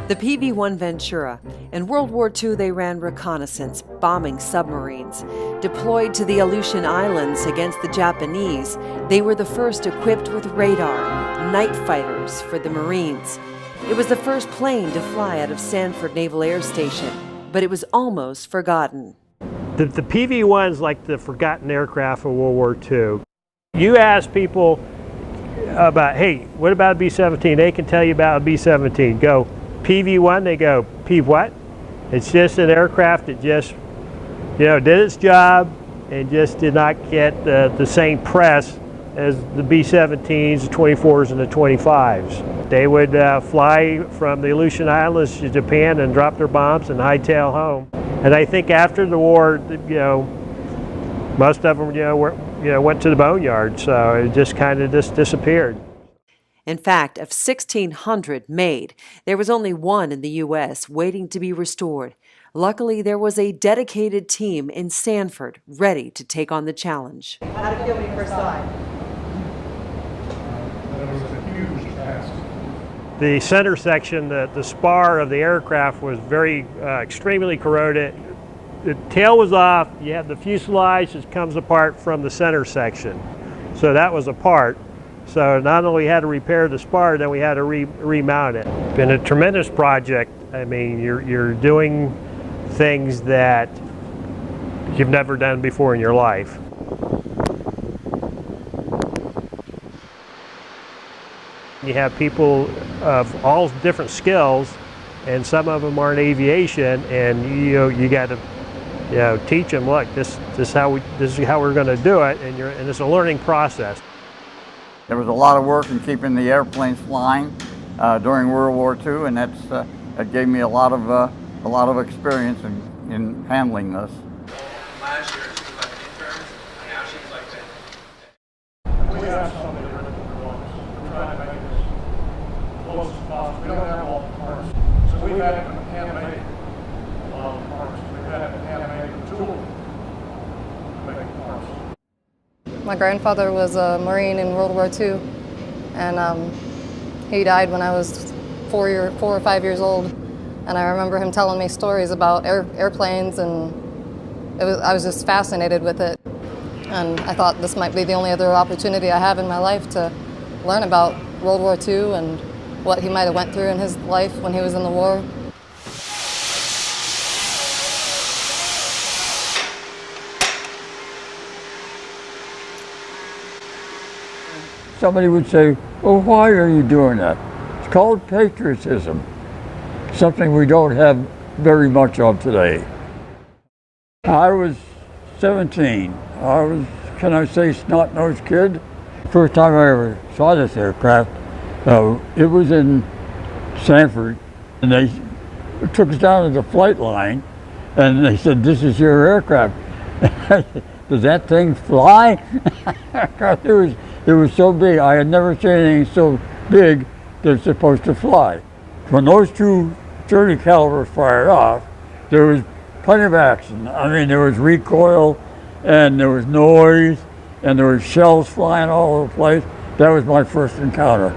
The PV-1 Ventura. In World War II, they ran reconnaissance, bombing submarines. Deployed to the Aleutian Islands against the Japanese, they were the first equipped with radar, night fighters for the Marines. It was the first plane to fly out of Sanford Naval Air Station, but it was almost forgotten. The PV-1 is like the forgotten aircraft of World War II. You ask people about, hey, what about a B-17? They can tell you about a B-17. Go PV-1, they go, P what? It's just an aircraft that just, did its job and just did not get the same press as the B-17s, the 24s, and the 25s. They would fly from the Aleutian Islands to Japan and drop their bombs and hightail home. And I think after the war, most of them, went to the boneyard, so it just kind of disappeared. In fact, of 1,600 made, there was only one in the U.S. waiting to be restored. Luckily, there was a dedicated team in Sanford ready to take on the challenge. How did it feel when you first saw it? It was a huge task. The center section, the spar of the aircraft was very extremely corroded. The tail was off. You have the fuselage that comes apart from the center section. So that was apart. So not only had to repair the spar, then we had to remount it. It's been a tremendous project. I mean, you're doing things that you've never done before in your life. You have people of all different skills, and some of them are in aviation, and you got to teach them. Look, this is how we're going to do it, and it's a learning process. There was a lot of work in keeping the airplanes flying during World War II, and that gave me a lot of experience in handling this. Last year she was like an intern, and now she's like We have some of the original ones. We're trying to make it as close as possible. We don't have all the parts, so we've had to hand-make a lot of the parts. We've had to hand-make the tool to make the parts. My grandfather was a Marine in World War II, and he died when I was 4 or 5 years old. And I remember him telling me stories about airplanes, and I was just fascinated with it. And I thought this might be the only other opportunity I have in my life to learn about World War II and what he might have went through in his life when he was in the war. Somebody would say, well, why are you doing that? It's called patriotism, something we don't have very much of today. I was 17. I was, can I say, snot-nosed kid? First time I ever saw this aircraft, it was in Sanford, and they took us down to the flight line, and they said, this is your aircraft. Does that thing fly? It was so big. I had never seen anything so big that it's supposed to fly. When those two 30 calibers fired off, there was plenty of action. I mean, there was recoil, and there was noise, and there was shells flying all over the place. That was my first encounter.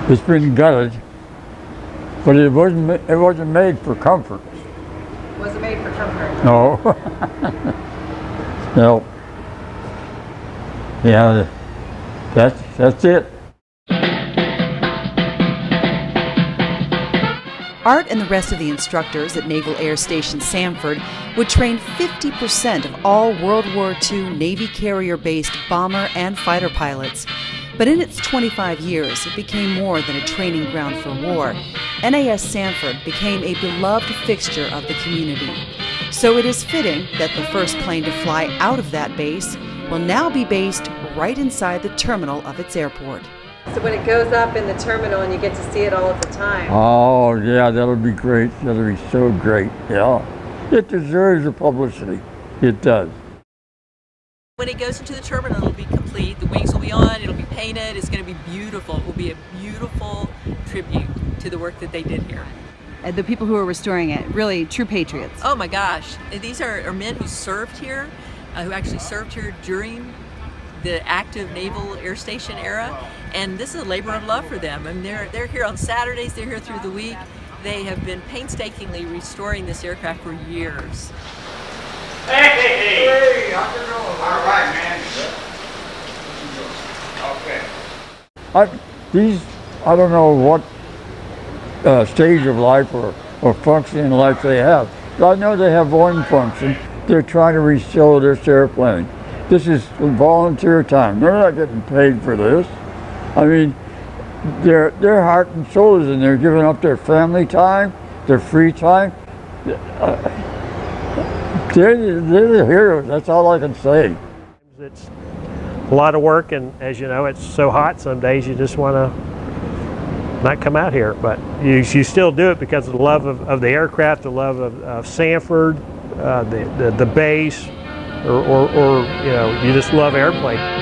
It's been gutted, but it wasn't made for comfort. Was it made for comfort? No. No. Yeah, that's it. Art and the rest of the instructors at Naval Air Station Sanford would train 50% of all World War II Navy carrier-based bomber and fighter pilots. But in its 25 years, it became more than a training ground for war. NAS Sanford became a beloved fixture of the community. So it is fitting that the first plane to fly out of that base will now be based right inside the terminal of its airport. So when it goes up in the terminal and you get to see it all of the time. Oh, yeah, that'll be great. That'll be so great, yeah. It deserves the publicity. It does. When it goes into the terminal, it'll be complete. The wings will be on, it'll be painted, it's going to be beautiful. It will be a beautiful tribute to the work that they did here. The people who are restoring it, really true patriots. Oh my gosh, these are men who served here, who actually served here during the active Naval Air Station era, and this is a labor of love for them. I mean, they're here on Saturdays, they're here through the week. They have been painstakingly restoring this aircraft for years. Hey, how's it going? All right, man. Okay. I don't know what stage of life or function in life they have. I know they have one function. They're trying to restore this airplane. This is volunteer time. They're not getting paid for this. I mean, their heart and soul is in there, giving up their family time, their free time. They're the heroes. That's all I can say. It's a lot of work, and as you know, it's so hot some days you just want to not come out here, but you still do it because of the love of the aircraft, the love of Sanford, the base, or you know, you just love airplanes.